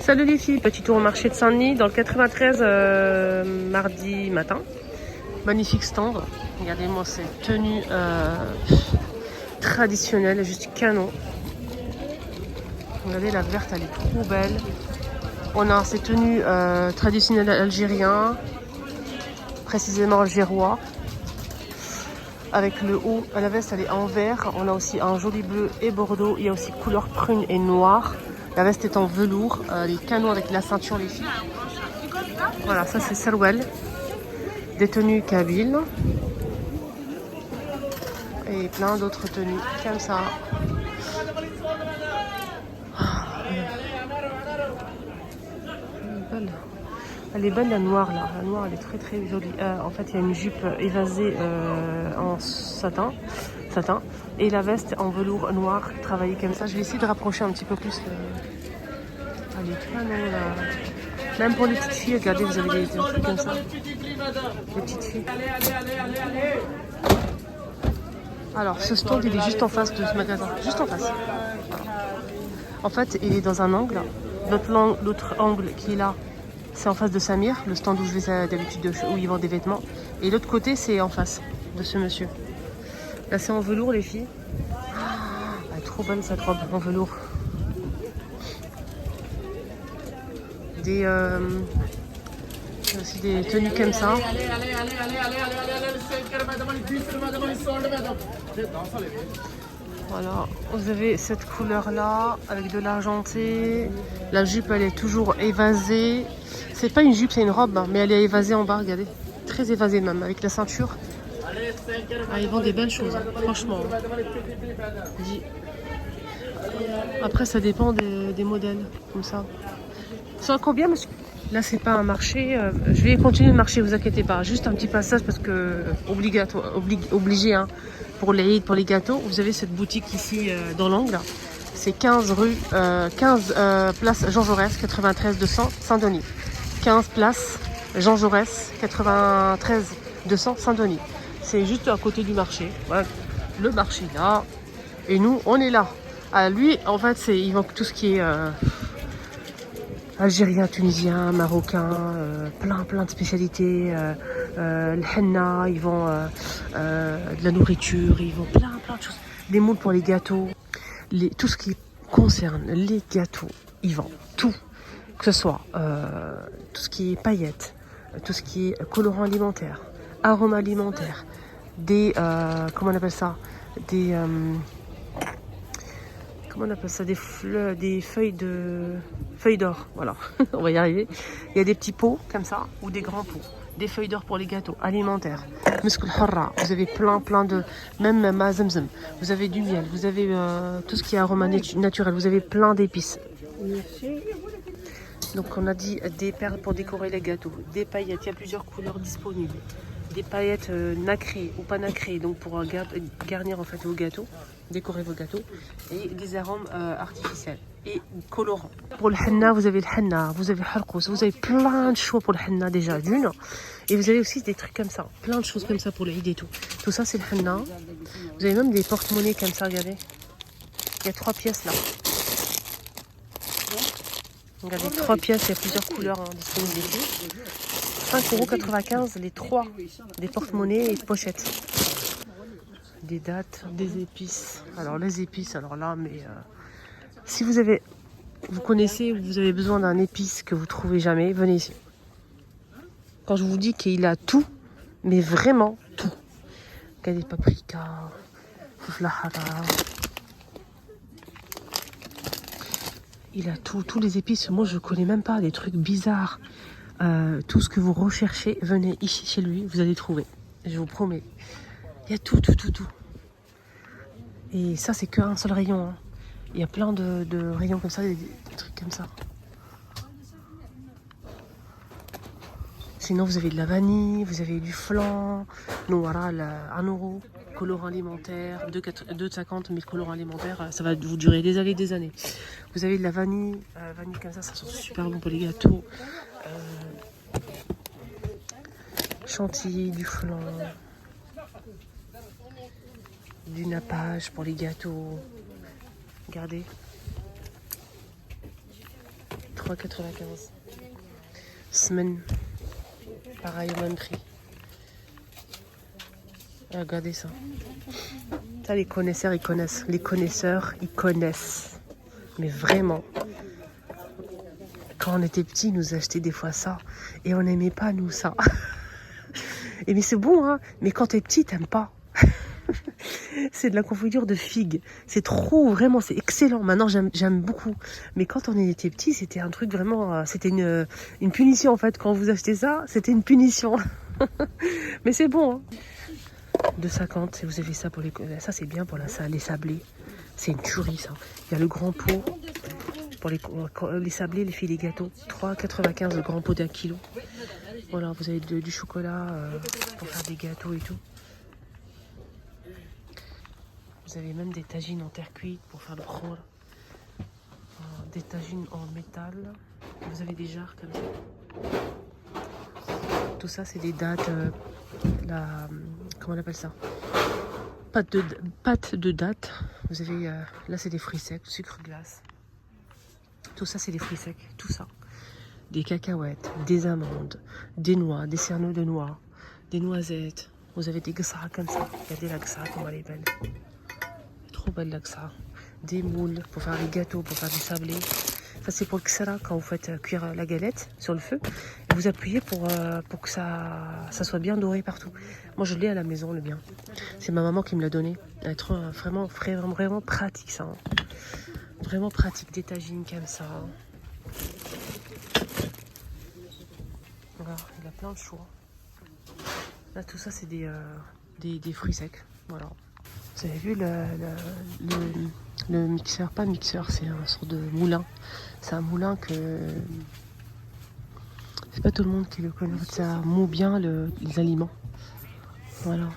Salut les filles, petit tour au marché de Saint-Denis dans le 93 mardi matin. Magnifique stand. Regardez-moi cette tenue traditionnelle, juste canon. Regardez la verte, elle est trop belle. On a ces tenues traditionnelles algériennes, précisément algérois. Avec le haut, la veste elle est en vert. On a aussi un joli bleu et bordeaux. Il y a aussi couleur prune et noire. La veste est en velours. Les canons avec la ceinture, les filles. Voilà, ça c'est Sarouel. Des tenues kabyles. Et plein d'autres tenues comme ça. Elle est belle la noire là. La noire elle est très très jolie. En fait il y a une jupe évasée en satin. Et la veste en velours noir travaillée comme ça. Je vais essayer de rapprocher un petit peu plus. Elle est canon là. Même pour les petites filles, regardez, vous avez des trucs comme ça. Les petites filles. Alors ce stand il est juste en face de ce magasin. Juste en face. Voilà. En fait il est dans un angle. L'autre angle qui est là, c'est en face de Samir, le stand où je vais d'habitude, où ils vendent des vêtements. Et l'autre côté, c'est en face de ce monsieur. Là, c'est en velours, les filles. Elle est trop bonne cette robe en velours. Il y a aussi des tenues comme ça. Voilà, vous avez cette couleur là avec de l'argenté. La jupe elle est toujours évasée. C'est pas une jupe, c'est une robe, mais elle est évasée en bas, regardez. Très évasée même, avec la ceinture. Ah, ils vendent des belles choses, hein, franchement. Après ça dépend des modèles, comme ça. C'est à combien, monsieur? Là c'est pas un marché, je vais continuer le marché, vous inquiétez pas. Juste un petit passage parce que obligé hein. Pour les pour les gâteaux, vous avez cette boutique ici dans l'angle. C'est 15 place Jean Jaurès, 93 200 Saint-Denis. 15 place Jean Jaurès, 93 200 Saint-Denis. C'est juste à côté du marché. Voilà. Le marché là. Et nous, on est là. Ah, lui, en fait, il vend tout ce qui est algérien, tunisien, marocain, plein de spécialités. Le henna, ils vendent de la nourriture, ils vendent plein de choses. Des moules pour les gâteaux, tout ce qui concerne les gâteaux, ils vendent tout. Que ce soit tout ce qui est paillettes, tout ce qui est colorant alimentaire, arôme alimentaire, des comment on appelle ça, des comment on appelle ça, des feuilles d'or, voilà, on va y arriver. Il y a des petits pots comme ça ou des grands pots, des feuilles d'or pour les gâteaux alimentaires. Miskoul harra, vous avez plein de, même ma zamzam, vous avez du miel, vous avez tout ce qui est arôme naturel, vous avez plein d'épices. Donc on a dit des perles pour décorer les gâteaux, des paillettes, il y a plusieurs couleurs disponibles. Des paillettes nacrées ou pas nacrées, donc pour garnir en fait vos gâteaux, décorer vos gâteaux, et des arômes artificiels et colorants. Pour le henna, vous avez le henna, vous avez le harkous, vous avez plein de choix pour le henna déjà d'une, et vous avez aussi des trucs comme ça, plein de choses comme ça pour le Eid et tout. Tout ça c'est le henna. Vous avez même des porte-monnaies comme ça, regardez. Il y a 3 pièces là. Regardez, 3 pièces, il y a plusieurs couleurs hein, disponibles ici. 5,95 € les 3, des porte-monnaies et de pochettes. Des dattes, des épices. Alors les épices, alors là, mais si vous connaissez ou vous avez besoin d'un épice que vous trouvez jamais, venez ici. Quand je vous dis qu'il a tout, mais vraiment tout. Regardez, paprika, flahara. Il a tout, tous les épices. Moi, je connais même pas des trucs bizarres. Tout ce que vous recherchez, venez ici chez lui, vous allez trouver. Je vous promets. Il y a tout. Et ça, c'est qu'un seul rayon. Hein. Il y a plein de rayons comme ça, des trucs comme ça. Sinon, vous avez de la vanille, vous avez du flan, noira, 1 €, colorant alimentaire, 2,50 €, mais colorant alimentaire, ça va vous durer des années. Vous avez de la vanille, vanille comme ça sent super bon pour les gâteaux. Chantilly, du flan, du nappage pour les gâteaux. Regardez. 3,95. Semaine. Pareil au même prix. Regardez ça. Ça, les connaisseurs, ils connaissent. Les connaisseurs, ils connaissent. Mais vraiment. Quand on était petits, ils nous achetaient des fois ça. Et on n'aimait pas, nous, ça. Et mais c'est bon, hein. Mais quand t'es petit, t'aimes pas. C'est de la confiture de figues. C'est trop, vraiment, c'est excellent. Maintenant, j'aime beaucoup. Mais quand on était petit, c'était un truc vraiment... C'était une punition, en fait. Quand vous achetez ça, c'était une punition. Mais c'est bon, hein. 2,50, si vous avez ça pour les... Ça, c'est bien pour les sablés. C'est une tuerie, ça. Il y a le grand pot pour les sablés, les filets gâteaux. 3,95 le grand pot d'1 kilo. Voilà, vous avez du chocolat pour faire des gâteaux et tout. Vous avez même des tagines en terre cuite pour faire le rôle. Des tagines en métal. Vous avez des jarres comme ça. Tout ça, c'est des dattes. Comment on appelle ça? Pâte de date. Vous avez là, c'est des fruits secs, sucre glace. Tout ça, c'est des fruits secs. Tout ça. Des cacahuètes, des amandes, des noix, des cerneaux de noix, des noisettes. Vous avez des gsa comme ça. Regardez la gsa, comment elle est belle. Trop belle la gsa. Des moules pour faire les gâteaux, pour faire du sablé. Ça, c'est pour le ksara quand vous faites cuire la galette sur le feu. Et vous appuyez pour que ça soit bien doré partout. Moi, je l'ai à la maison, le mien. C'est ma maman qui me l'a donné. Elle est vraiment pratique, ça. Hein. Vraiment pratique, des tagines comme ça. Voilà, il a plein de choix. Là, tout ça, c'est des fruits secs. Voilà. Vous avez vu le mixeur, pas mixeur, c'est un sort de moulin. C'est un moulin que c'est pas tout le monde qui le connaît. Ça moue bien les aliments. Voilà.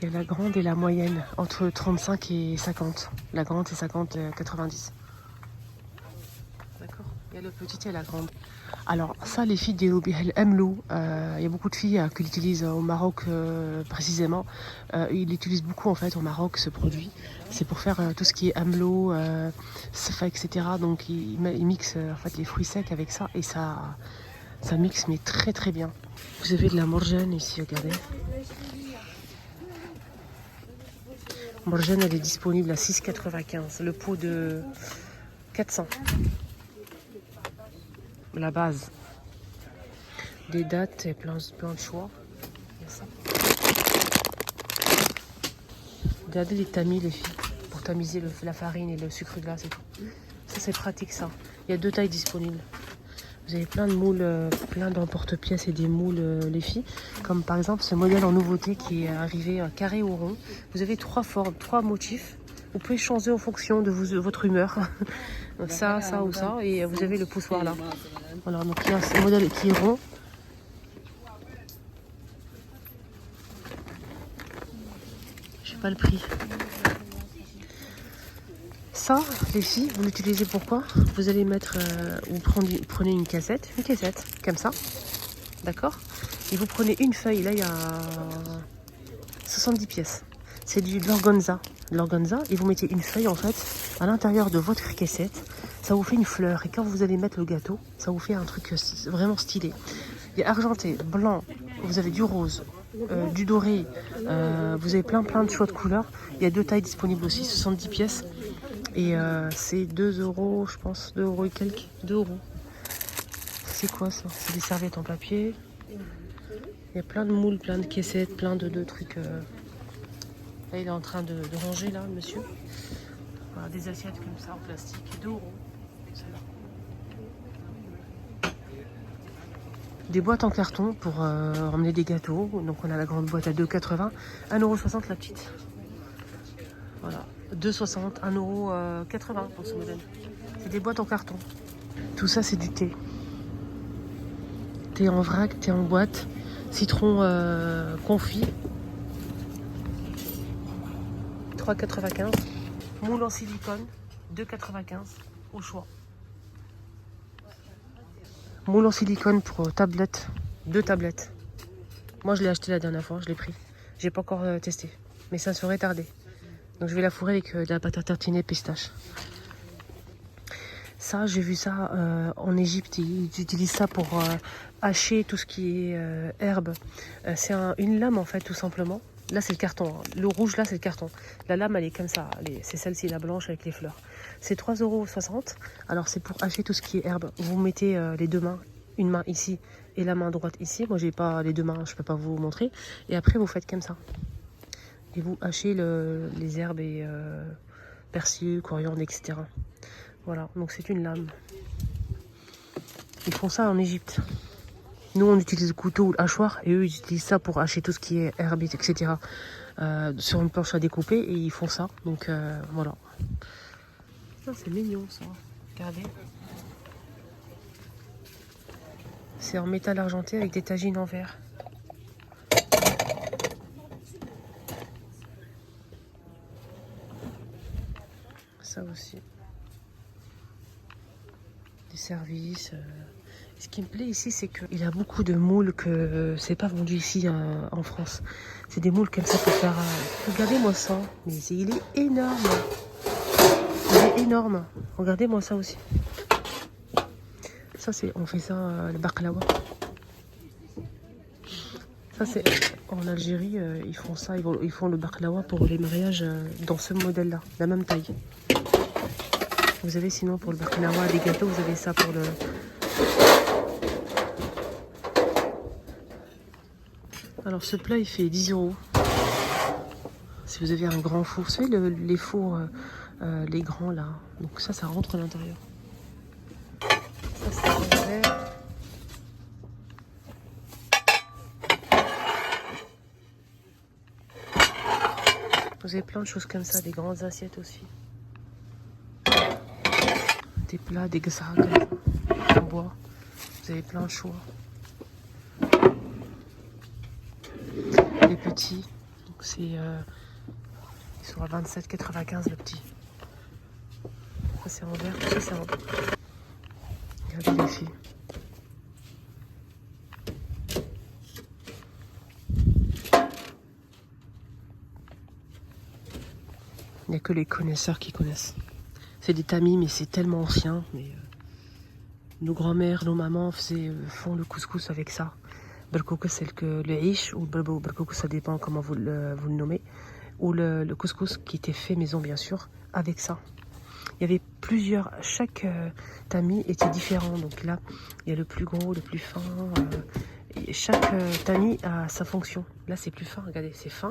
Il y a la grande et la moyenne, entre 35 et 50. La grande, c'est 50, 90. D'accord. Il y a le petit et la grande. Alors ça, les filles d'Elobi, elles aiment l'eau. Il y a beaucoup de filles qui l'utilisent au Maroc précisément. Ils l'utilisent beaucoup en fait au Maroc, ce produit. C'est pour faire tout ce qui est amlo, safa, etc. Donc ils mixent en fait les fruits secs avec ça et ça mixe mais très très bien. Vous avez de la morgane ici, regardez. Morgane, elle est disponible à 6,95. Le pot de 400. La base. Des dates et plein de choix. Il y a ça. Regardez les tamis, les filles, pour tamiser la farine et le sucre glace et tout. Ça, c'est pratique, ça. Il y a 2 tailles disponibles. Vous avez plein de moules, plein d'emporte-pièces et des moules, les filles. Comme par exemple ce modèle en nouveauté qui est arrivé carré ou rond. Vous avez 3 formes, 3 motifs. Vous pouvez changer en fonction de votre humeur. Ça ou ça. Et vous avez le poussoir là. Voilà, donc il y a ce modèle qui est rond. Je sais pas le prix. Ça, les filles, vous l'utilisez pourquoi? Vous allez mettre, vous prenez une cassette, comme ça, d'accord? Et vous prenez une feuille, là il y a 70 pièces. C'est de l'organza. Et vous mettez une feuille en fait à l'intérieur de votre cassette. Ça vous fait une fleur. Et quand vous allez mettre le gâteau, ça vous fait un truc vraiment stylé. Il y a argenté, blanc, vous avez du rose, du doré. Vous avez plein de choix de couleurs. Il y a 2 tailles disponibles aussi, 70 pièces. Et c'est 2 €, je pense, 2 € et quelques. 2 €. C'est quoi ça? C'est des serviettes en papier. Il y a plein de moules, plein de caissettes, plein de trucs. Là, il est en train de ranger, là, le monsieur. Voilà, des assiettes comme ça en plastique. 2 €. Des boîtes en carton pour emmener des gâteaux. Donc on a la grande boîte à 2,80. 1,60 € la petite. Voilà. 2,60, 1,80 € pour ce modèle. C'est des boîtes en carton. Tout ça, c'est du thé. Thé en vrac, thé en boîte, citron confit. 3,95. Moule en silicone, 2,95 au choix. Moule en silicone pour tablette, 2 tablettes. Moi, je l'ai acheté la dernière fois, je l'ai pris. J'ai pas encore testé, mais ça serait tardé. Donc je vais la fourrer avec de la pâte à tartiner pistache. Ça, j'ai vu ça en Égypte. Ils utilisent ça pour hacher tout ce qui est herbe. C'est une lame en fait, tout simplement. Là, c'est le carton. Hein. Le rouge, là, c'est le carton. La lame, elle est comme ça. C'est celle-ci, la blanche avec les fleurs. C'est 3,60 €. Alors, c'est pour hacher tout ce qui est herbe. Vous mettez les deux mains, une main ici et la main droite ici. Moi, j'ai pas les deux mains, je peux pas vous montrer. Et après, vous faites comme ça. Et vous hachez les herbes et persil, coriandre, etc. Voilà, donc c'est une lame. Ils font ça en Égypte. Nous, on utilise le couteau ou le hachoir et eux, ils utilisent ça pour hacher tout ce qui est herbe, etc. Sur une planche à découper et ils font ça. Donc voilà. C'est mignon ça. Regardez. C'est en métal argenté avec des tagines en verre. Ça aussi. Des services. Ce qui me plaît ici, c'est qu'il y a beaucoup de moules que c'est pas vendu ici en France. C'est des moules comme ça pour faire. Regardez-moi ça. Mais il est énorme. Il est énorme. Regardez-moi ça aussi. Ça, on fait ça, le baklawa. Ça, c'est en Algérie, ils font ça. Ils font le baklawa pour les mariages dans ce modèle-là, la même taille. Vous avez sinon pour le baklawa, des gâteaux, vous avez ça pour le. Alors ce plat il fait 10 €. Si vous avez un grand four, vous savez les fours, les grands là. Donc ça rentre à l'intérieur. Ça c'est en verre. Vous avez plein de choses comme ça, des grandes assiettes aussi. Des plats, des gazag en bois. Vous avez plein de choix. Les petits, donc c'est ils sont à 27,95 le petit. Ça c'est en verre, tout ça c'est en. Regardez les filles. Il n'y a que les connaisseurs qui connaissent. C'est des tamis, mais c'est tellement ancien. Mais nos grands-mères, nos mamans font le couscous avec ça. Berkoukou, c'est le hish, ou le berkoukou, ça dépend comment vous le nommez. Ou le couscous qui était fait maison, bien sûr, avec ça. Il y avait plusieurs, chaque tamis était différent. Donc là, il y a le plus gros, le plus fin. Et chaque tamis a sa fonction. Là, c'est plus fin, regardez, c'est fin.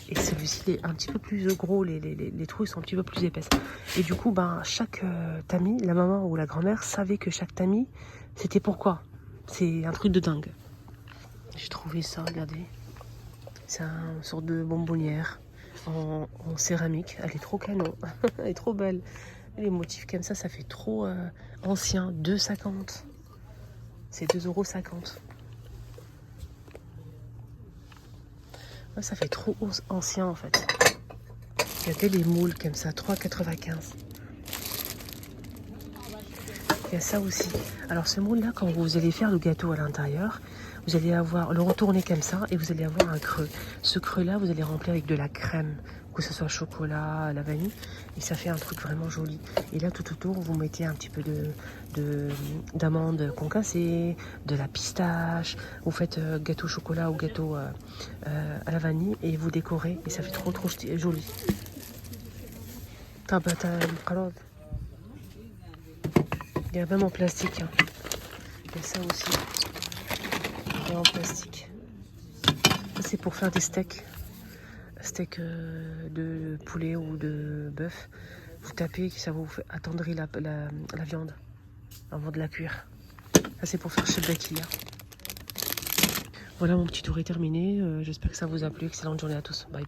Et celui-ci, il est un petit peu plus gros, les trous ils sont un petit peu plus épaisses. Et du coup, ben, chaque tamis, la maman ou la grand-mère savait que chaque tamis, c'était pourquoi. C'est un truc de dingue. J'ai trouvé ça, regardez. C'est une sorte de bonbonnière en céramique. Elle est trop canon. Elle est trop belle. Les motifs comme ça fait trop ancien. 2,50 €. C'est 2,50 €. Ouais, ça fait trop ancien en fait. Regardez les moules comme ça, 3,95 €. Il y a ça aussi. Alors ce moule là, quand vous allez faire le gâteau à l'intérieur, vous allez avoir le retourner comme ça et vous allez avoir un creux. Ce creux là, vous allez remplir avec de la crème, que ce soit chocolat, la vanille, et ça fait un truc vraiment joli. Et là tout autour, vous mettez un petit peu d'amandes concassées, de la pistache. Vous faites gâteau au chocolat ou gâteau à la vanille et vous décorez et ça fait trop joli. Il y a même en plastique. Hein. Il y a ça aussi. Il y a en plastique. Ça, c'est pour faire des steaks. Steak de poulet ou de bœuf. Vous tapez, ça vous fait attendrir la viande avant de la cuire. Ça, c'est pour faire shebaki. Voilà, mon petit tour est terminé. J'espère que ça vous a plu. Excellente journée à tous. Bye bye.